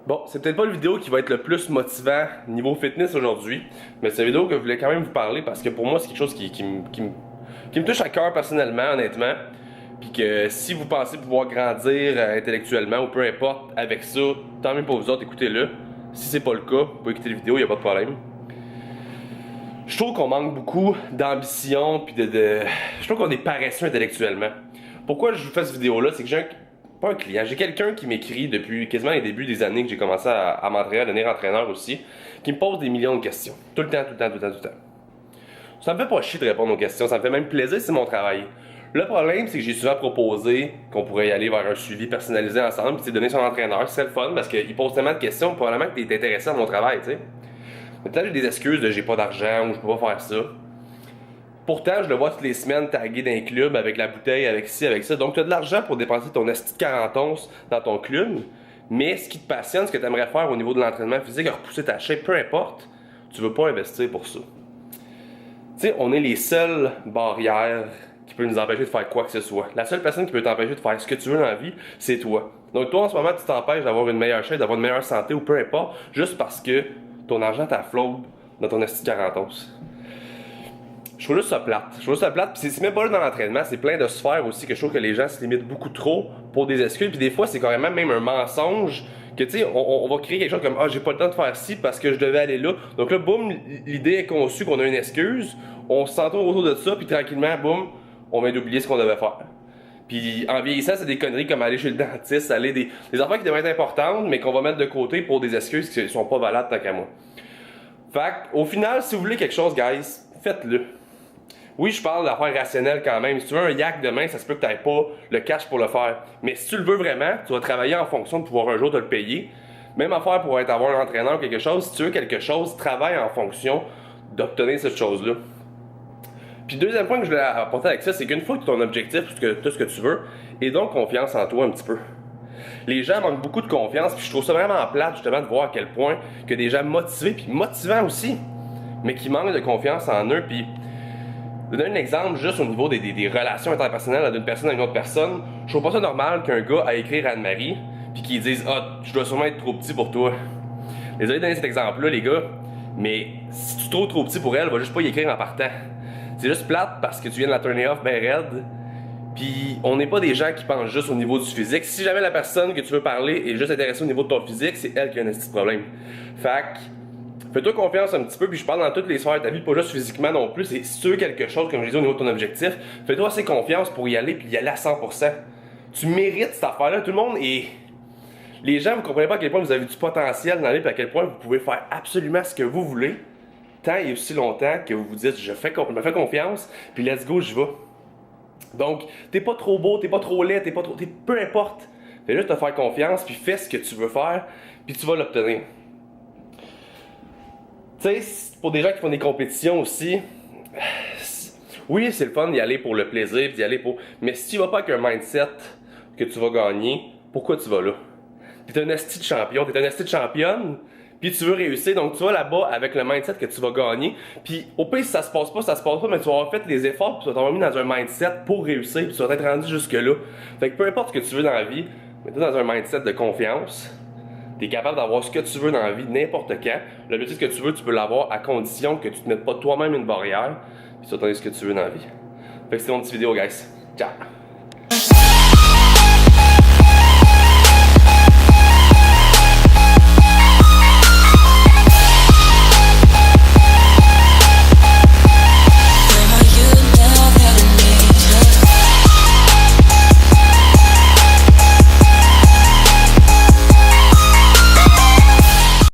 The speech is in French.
Bon, c'est peut-être pas la vidéo qui va être le plus motivant niveau fitness aujourd'hui, mais c'est une vidéo que je voulais quand même vous parler parce que pour moi, c'est quelque chose qui me touche à cœur personnellement, honnêtement. Puis que si vous pensez pouvoir grandir intellectuellement ou peu importe avec ça, tant mieux pour vous autres, écoutez-le. Si c'est pas le cas, vous pouvez écouter la vidéo, il n'y a pas de problème. Je trouve qu'on manque beaucoup d'ambition, puis je trouve qu'on est paresseux intellectuellement. Pourquoi je vous fais cette vidéo-là, c'est que pas un client, j'ai quelqu'un qui m'écrit depuis quasiment les débuts des années que j'ai commencé à m'entraîner, à devenir entraîneur aussi, qui me pose des millions de questions. Tout le temps, tout le temps, tout le temps, tout le temps. Ça me fait pas chier de répondre aux questions, ça me fait même plaisir, c'est mon travail. Le problème, c'est que j'ai souvent proposé qu'on pourrait y aller vers un suivi personnalisé ensemble, puis donner son entraîneur, c'est le fun, parce qu'il pose tellement de questions, probablement que t'es intéressé à mon travail, tu sais. Mais peut-être j'ai des excuses de j'ai pas d'argent ou je peux pas faire ça. Pourtant, je le vois toutes les semaines tagué dans un club avec la bouteille, avec ci, avec ça. Donc, tu as de l'argent pour dépenser ton esti de 40 onces dans ton club. Mais ce qui te passionne, ce que tu aimerais faire au niveau de l'entraînement physique, repousser ta shape, peu importe, tu veux pas investir pour ça. Tu sais, on est les seules barrières qui peuvent nous empêcher de faire quoi que ce soit. La seule personne qui peut t'empêcher de faire ce que tu veux dans la vie, c'est toi. Donc, toi, en ce moment, tu t'empêches d'avoir une meilleure shape, d'avoir une meilleure santé ou peu importe, juste parce que ton argent t'afflaude dans ton esti de 40 onces. Je trouve juste ça plate. Je trouve ça plate. Puis c'est même pas là dans l'entraînement, c'est plein de sphères aussi que je trouve que les gens se limitent beaucoup trop pour des excuses. Puis des fois, c'est carrément même un mensonge que tu sais, on va créer quelque chose comme j'ai pas le temps de faire ci parce que je devais aller là. Donc là, boum, l'idée est conçue qu'on a une excuse. On s'entoure autour de ça, puis tranquillement, boum, on vient d'oublier ce qu'on devait faire. Puis en vieillissant, c'est des conneries comme aller chez le dentiste, aller des affaires qui devraient être importantes, mais qu'on va mettre de côté pour des excuses qui sont pas valables tant qu'à moi. Fait au final, si vous voulez quelque chose, guys, faites-le. Oui, je parle d'affaires rationnelles quand même. Si tu veux un yak demain, ça se peut que tu n'aies pas le cash pour le faire. Mais si tu le veux vraiment, tu vas travailler en fonction de pouvoir un jour te le payer. Même affaire pour avoir un entraîneur ou quelque chose. Si tu veux quelque chose, travaille en fonction d'obtenir cette chose-là. Puis deuxième point que je voulais apporter avec ça, c'est qu'une fois que tu as ton objectif, tu as ce que tu veux, et donc confiance en toi un petit peu. Les gens manquent beaucoup de confiance, puis je trouve ça vraiment plate justement de voir à quel point que des gens motivés, puis motivants aussi, mais qui manquent de confiance en eux, puis je vais donner un exemple juste au niveau des relations interpersonnelles d'une personne à une autre personne. Je trouve pas ça normal qu'un gars aille écrire à Anne-Marie puis qu'il dise je dois sûrement être trop petit pour toi. Désolé de donner cet exemple-là, les gars, mais si tu es trop petit pour elle, va juste pas y écrire en partant. C'est juste plate parce que tu viens de la turner off ben raide. Puis on n'est pas des gens qui pensent juste au niveau du physique. Si jamais la personne que tu veux parler est juste intéressée au niveau de ton physique, c'est elle qui a un petit problème. Fait que fais-toi confiance un petit peu, puis je parle dans toutes les sphères de ta vie, pas juste physiquement non plus. C'est si tu veux quelque chose, comme je disais, au niveau de ton objectif, fais-toi assez confiance pour y aller, puis y aller à 100%. Tu mérites cette affaire-là. Tout le monde est... Les gens, vous comprenez pas à quel point vous avez du potentiel dans la vie, puis à quel point vous pouvez faire absolument ce que vous voulez, tant et aussi longtemps que vous vous dites, je me fais confiance, puis let's go, j'y vais. Donc, t'es pas trop beau, t'es pas trop laid, peu importe. Fais juste te faire confiance, puis fais ce que tu veux faire, puis tu vas l'obtenir. Tu sais, pour des gens qui font des compétitions aussi, oui, c'est le fun d'y aller pour le plaisir, d'y aller pour... Mais si tu vas pas avec un mindset que tu vas gagner, pourquoi tu vas là? T'es un esti de champion, t'es un esti de championne, puis tu veux réussir, donc tu vas là-bas avec le mindset que tu vas gagner, puis au pire, si ça se passe pas, mais tu vas avoir fait les efforts, puis tu vas t'avoir mis dans un mindset pour réussir, puis tu vas être rendu jusque-là. Fait que peu importe ce que tu veux dans la vie, mets-toi dans un mindset de confiance. Tu es capable d'avoir ce que tu veux dans la vie n'importe quand. L'objectif que tu veux, tu peux l'avoir à condition que tu te mettes pas toi-même une barrière, puis tu vas donner ce que tu veux dans la vie. Fait que c'était mon petite vidéo, guys. Ciao!